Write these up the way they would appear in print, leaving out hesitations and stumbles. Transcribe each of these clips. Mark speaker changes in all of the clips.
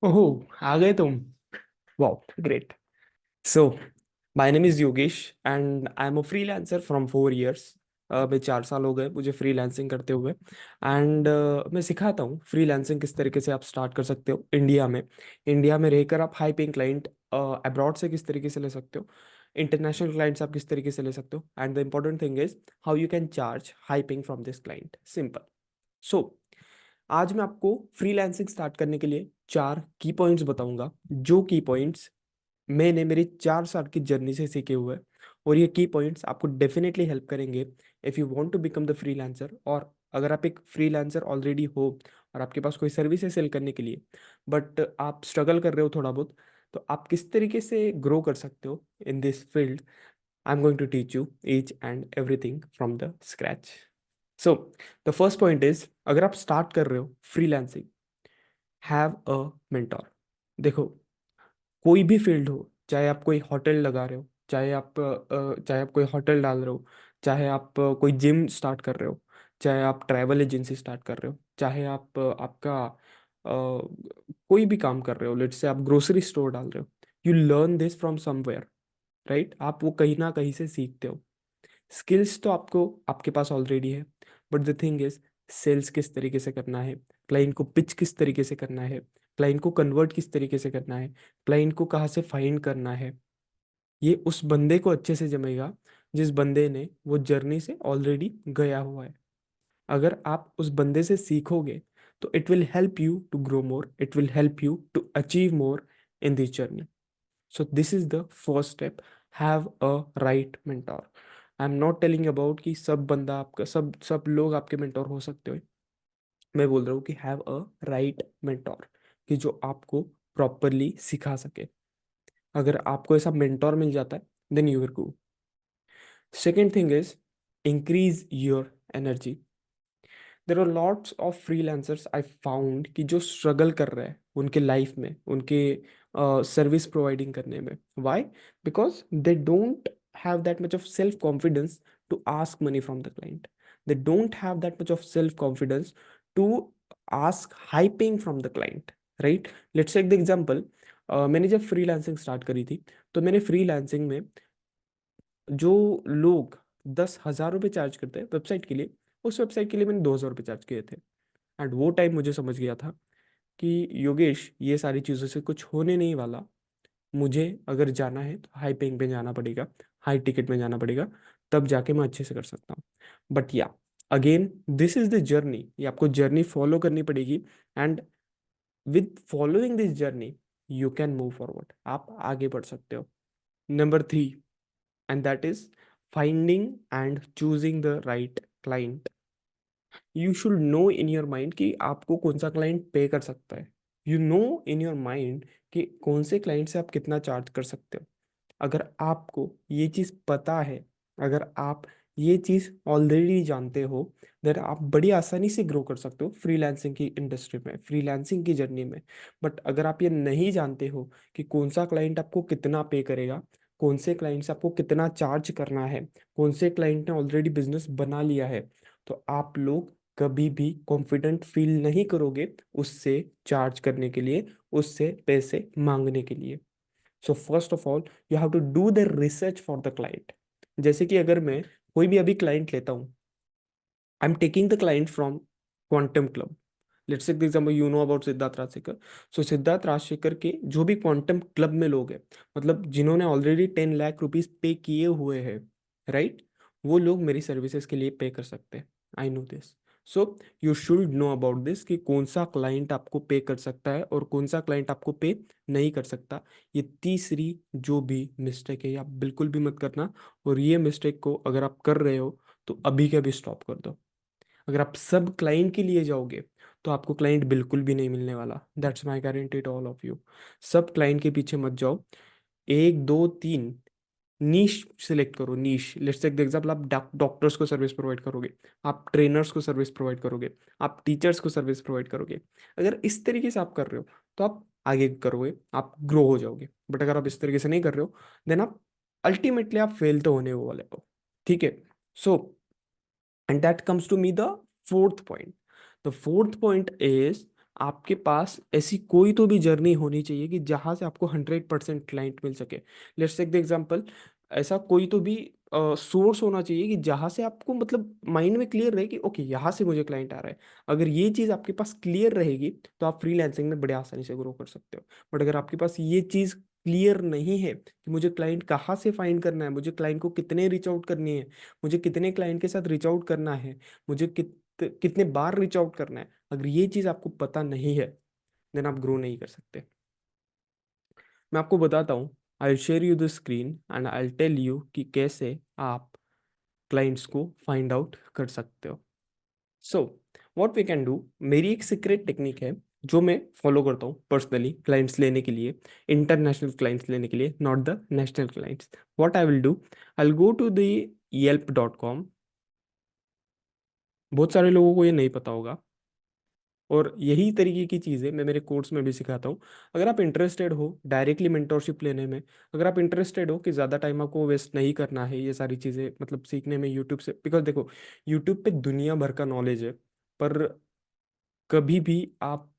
Speaker 1: ओह, आ गए तुम। Wow, great. So my name is Yogesh and I am a freelancer from 4 years. मैं 4 साल हो गए मुझे फ्रीलांसिंग करते हुए। एंड मैं सिखाता हूँ फ्रीलांसिंग किस तरीके से आप स्टार्ट कर सकते हो इंडिया में रहकर आप हाई पेइंग क्लाइंट अब्रॉड से किस तरीके से ले सकते हो, इंटरनेशनल क्लाइंट्स आप किस तरीके से ले सकते हो, and the important thing is how you can charge high paying from this client. Simple. So आज मैं आपको फ्रीलांसिंग स्टार्ट करने के लिए 4 की पॉइंट्स बताऊंगा, जो की पॉइंट्स मैंने मेरी 4 साल की जर्नी से सीखे हुए हैं। और ये की पॉइंट्स आपको डेफिनेटली हेल्प करेंगे if you want to become the freelancer. और अगर आप एक फ्रीलांसर ऑलरेडी हो और आपके पास कोई सर्विस है सेल करने के लिए, बट आप स्ट्रगल कर रहे हो थोड़ा बहुत, तो आप किस तरीके से ग्रो कर सकते हो in this field. I am going to teach you each and everything from the scratch. So the first point is, अगर आप स्टार्ट कर रहे हो फ्रीलांसिंग, हैव अ मेंटोर। देखो, कोई भी फील्ड हो, चाहे आप कोई होटल लगा रहे हो, चाहे आप कोई होटल डाल रहे हो, चाहे आप कोई जिम स्टार्ट कर रहे हो, चाहे आप ट्रैवल एजेंसी स्टार्ट कर रहे हो, चाहे आप आपका कोई भी काम कर रहे हो, लेट्स से आप ग्रोसरी स्टोर डाल रहे हो, you learn this from somewhere, right. आप वो कहीं ना कहीं से सीखते हो। स्किल्स तो आपको आपके पास ऑलरेडी है, but the thing is, sales किस तरीके से करना है, क्लाइंट को पिच किस तरीके से करना है, क्लाइंट को कन्वर्ट किस तरीके से करना है, क्लाइंट को कहाँ से फाइंड करना है, ये उस बंदे को अच्छे से जमेगा जिस बंदे ने वो जर्नी से ऑलरेडी गया हुआ है। अगर आप उस बंदे से सीखोगे तो it will help you to grow more, it will help you to achieve more in this journey. So this is the first step, have a right mentor. I am not telling about कि सब बंदा आपका, सब लोग आपके mentor हो सकते हो। मैं बोल रहा हूँ कि हैव अ राइट मेंटोर, कि जो आपको प्रॉपरली सिखा सके। अगर आपको ऐसा मेंटोर मिल जाता है, then you will go. Second thing is, increase your energy. There are lots of freelancers I found कि जो स्ट्रगल कर रहे हैं उनके लाइफ में, उनके सर्विस प्रोवाइडिंग करने में। Why? Because they don't have that much of self confidence to ask money from the client. They don't have that much of self confidence to ask high paying from the client, right. Let's take the example. मैंने जब freelancing start करी थी, तो मैंने freelancing में जो लोग 10,000 रुपये चार्ज करते हैं वेबसाइट के लिए, उस वेबसाइट के लिए मैंने 2,000 रुपये चार्ज किए थे। एंड वो टाइम मुझे समझ गया था कि योगेश, ये सारी चीज़ों से कुछ होने नहीं वाला। मुझे अगर जाना है तो हाई पेइंग पे जाना पड़ेगा, हाई टिकट में जाना पड़ेगा, तब जाके मैं अच्छे से कर सकता हूँ। बट या, again, this is the journey, ये आपको जर्नी फॉलो करनी पड़ेगी। And with following this journey you can move forward, आप आगे बढ़ सकते हो। Number 3, and that is finding and choosing the right client. You should know in your mind कि आपको कौन सा क्लाइंट पे कर सकता है। You know in your mind कि कौन से क्लाइंट से आप कितना चार्ज कर सकते हो। अगर आपको ये चीज़ पता है, अगर आप ये चीज़ ऑलरेडी जानते हो, देन आप बड़ी आसानी से ग्रो कर सकते हो फ्रीलांसिंग की इंडस्ट्री में, फ्रीलांसिंग की जर्नी में। बट अगर आप ये नहीं जानते हो कि कौन सा क्लाइंट आपको कितना पे करेगा, कौन से क्लाइंट से आपको कितना चार्ज करना है, कौन से क्लाइंट ने ऑलरेडी बिजनेस बना लिया है, तो आप लोग कभी भी कॉन्फिडेंट फील नहीं करोगे उससे चार्ज करने के लिए, उससे पैसे मांगने के लिए। So first of all, you have to do the research for the client. जैसे कि अगर मैं कोई भी अभी क्लाइंट लेता हूँ, I am taking the client from quantum club. Let's take the example, you know about Siddharth Rajshekhar. So Siddharth Rajshekhar के जो भी क्वांटम क्लब में लोग हैं, मतलब जिन्होंने ऑलरेडी 10 लाख रुपीज पे किए हुए हैं, राइट, वो लोग मेरी सर्विसेज के लिए पे कर सकते हैं। I know this. So you should know about this कि कौन सा क्लाइंट आपको पे कर सकता है और कौन सा क्लाइंट आपको पे नहीं कर सकता। ये तीसरी जो भी मिस्टेक है, ये आप बिल्कुल भी मत करना। और ये मिस्टेक को अगर आप कर रहे हो तो अभी के अभी स्टॉप कर दो। अगर आप सब क्लाइंट के लिए जाओगे तो आपको क्लाइंट बिल्कुल भी नहीं मिलने वाला। That's my guarantee to all of you. सब क्लाइंट के पीछे मत जाओ। एक दो तीन नीश सिलेक्ट करो। नीश, लेट्स टेक द एग्जांपल, आप डॉक्टर्स को सर्विस प्रोवाइड करोगे, आप ट्रेनर्स को सर्विस प्रोवाइड करोगे, आप टीचर्स को सर्विस प्रोवाइड करोगे। अगर इस तरीके से आप कर रहे हो तो आप आगे करोगे, आप ग्रो हो जाओगे। बट अगर आप इस तरीके से नहीं कर रहे हो, देन आप अल्टीमेटली आप फेल तो होने वाले हो। ठीक है। सो and that comes to me the fourth point. The fourth point is आपके पास ऐसी कोई तो भी जर्नी होनी चाहिए कि जहाँ से आपको 100% क्लाइंट मिल सके। लेट्स टेक द एग्जांपल, ऐसा कोई तो भी सोर्स होना चाहिए कि जहाँ से आपको मतलब माइंड में क्लियर रहे कि ओके यहाँ से मुझे क्लाइंट आ रहा है। अगर ये चीज़ आपके पास क्लियर रहेगी तो आप फ्रीलांसिंग में बड़े आसानी से ग्रो कर सकते हो। बट अगर आपके पास ये चीज़ क्लियर नहीं है कि मुझे क्लाइंट कहाँ से फाइंड करना है, मुझे क्लाइंट को कितने रीच आउट करनी है, मुझे कितने क्लाइंट के साथ रीच आउट करना है, मुझे कितने बार रीच आउट करना है, अगर ये चीज़ आपको पता नहीं है देन आप ग्रो नहीं कर सकते। मैं आपको बताता हूँ, I share you the screen and I tell you कि कैसे आप क्लाइंट्स को फाइंड आउट कर सकते हो। So what we can do, मेरी एक सीक्रेट टेक्निक है जो मैं फॉलो करता हूँ पर्सनली क्लाइंट्स लेने के लिए, इंटरनेशनल क्लाइंट्स लेने के लिए, not the national clients. What I will do, I will go to the yelp.com। बहुत सारे लोगों को ये नहीं पता होगा और यही तरीके की चीज़ें मैं मेरे कोर्स में भी सिखाता हूँ। अगर आप इंटरेस्टेड हो डायरेक्टली मेंटोरशिप लेने में, अगर आप इंटरेस्टेड हो कि ज़्यादा टाइम आपको वेस्ट नहीं करना है ये सारी चीज़ें मतलब सीखने में यूट्यूब से, बिकॉज देखो यूट्यूब पे दुनिया भर का नॉलेज है, पर कभी भी आप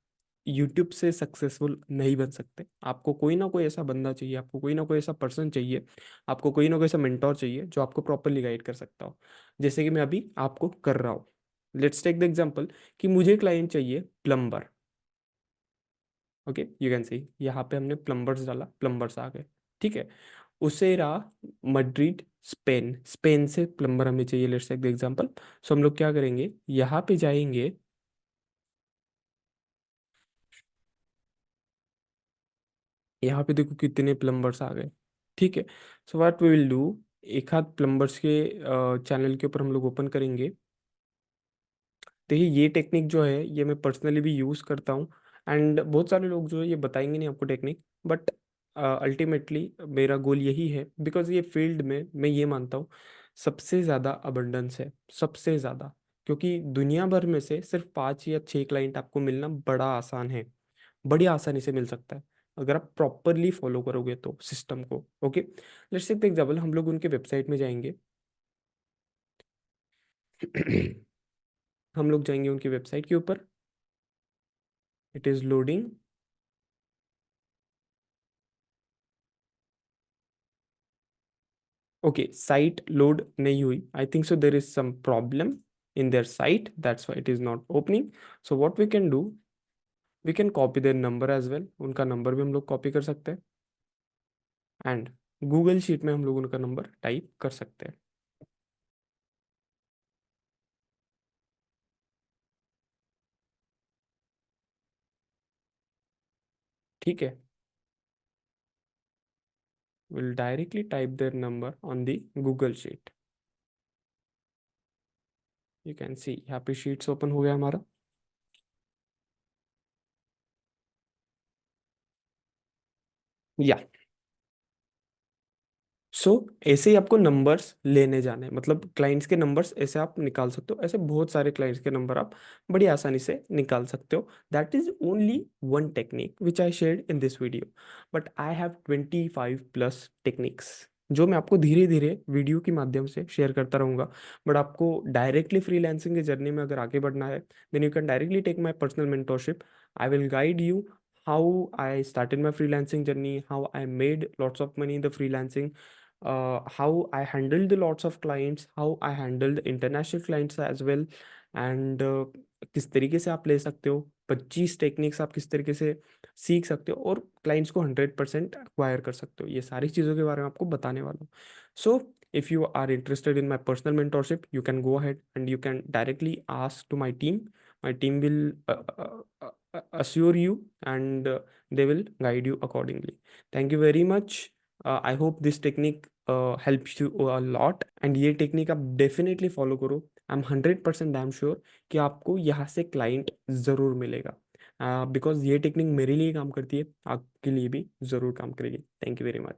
Speaker 1: यूट्यूब से सक्सेसफुल नहीं बन सकते। आपको कोई ना कोई ऐसा बंदा चाहिए, आपको कोई ना कोई ऐसा पर्सन चाहिए, आपको कोई ना कोई ऐसा मेंटोर चाहिए जो आपको प्रॉपरली गाइड कर सकता हो, जैसे कि मैं अभी आपको कर रहा हूँ। लेट्स टेक द एग्जांपल कि मुझे क्लाइंट चाहिए plumber. Okay, you can see यहाँ पे हमने प्लम्बर्स डाला, प्लम्बर्स आ गए। ठीक है, उससे रहा मड्रिड स्पेन, स्पेन से प्लम्बर हमें चाहिए। Let's take the example. So हम लोग क्या करेंगे, यहाँ पे जाएंगे, यहाँ पे देखो कितने प्लम्बर्स आ गए। ठीक है, so what we will do, एक हाथ प्लम्बर्स के चैनल के ऊपर हम लोग ओपन करेंगे। देखिए ये टेक्निक जो है ये मैं पर्सनली भी यूज़ करता हूँ एंड बहुत सारे लोग जो है ये बताएंगे नहीं आपको टेक्निक, बट अल्टीमेटली मेरा गोल यही है, बिकॉज ये फील्ड में मैं ये मानता हूँ सबसे ज़्यादा अबंडेंस है, सबसे ज़्यादा। क्योंकि दुनिया भर में से सिर्फ 5 या 6 क्लाइंट आपको मिलना बड़ा आसान है, बड़ी आसानी से मिल सकता है अगर आप प्रॉपरली फॉलो करोगे तो सिस्टम को। Okay, let's take the example, हम लोग उनके वेबसाइट में जाएंगे। हम लोग जाएंगे उनकी वेबसाइट के ऊपर, it is loading. Okay, site load नहीं हुई, I think so there is some problem in their site, that's why it is not opening. So what we can do, we can copy their number as well, उनका number भी हम लोग copy कर सकते हैं and Google sheet में हम लोग उनका नंबर टाइप कर सकते हैं। ठीक है, will directly type their number on the Google sheet. You can see यहाँ पे शीट्स ओपन हो गया हमारा। या सो ऐसे ही आपको नंबर्स लेने जाने, मतलब क्लाइंट्स के नंबर्स ऐसे आप निकाल सकते हो, ऐसे बहुत सारे क्लाइंट्स के नंबर आप बड़ी आसानी से निकाल सकते हो। That is only one technique which I shared in this video, but I have 25+ techniques जो मैं आपको धीरे धीरे वीडियो के माध्यम से शेयर करता रहूँगा। बट आपको डायरेक्टली फ्रीलांसिंग की जर्नी में अगर आगे बढ़ना है then you can directly take my personal mentorship. I will guide you how I started my freelancing journey, how I made lots of money in the freelancing, how I handled the lots of clients, how I handled international clients as well, and किस तरीके से आप ले सकते हो 25 techniques, आप किस तरीके से सीख सकते हो और क्लाइंट्स को 100% एक्वायर कर सकते हो, ये सारी चीज़ों के बारे में आपको बताने वाला हूँ। सो if you are interested in my personal mentorship you can go ahead and you can directly ask to my team. My team will assure you and they will guide you accordingly. Thank you very much. I hope this technique helps you a lot and ये technique आप definitely follow करो। I am 100% damn sure कि आपको यहाँ से client ज़रूर मिलेगा, because ये टेक्निक मेरे लिए काम करती है, आपके लिए भी ज़रूर काम करेगी। Thank you very much.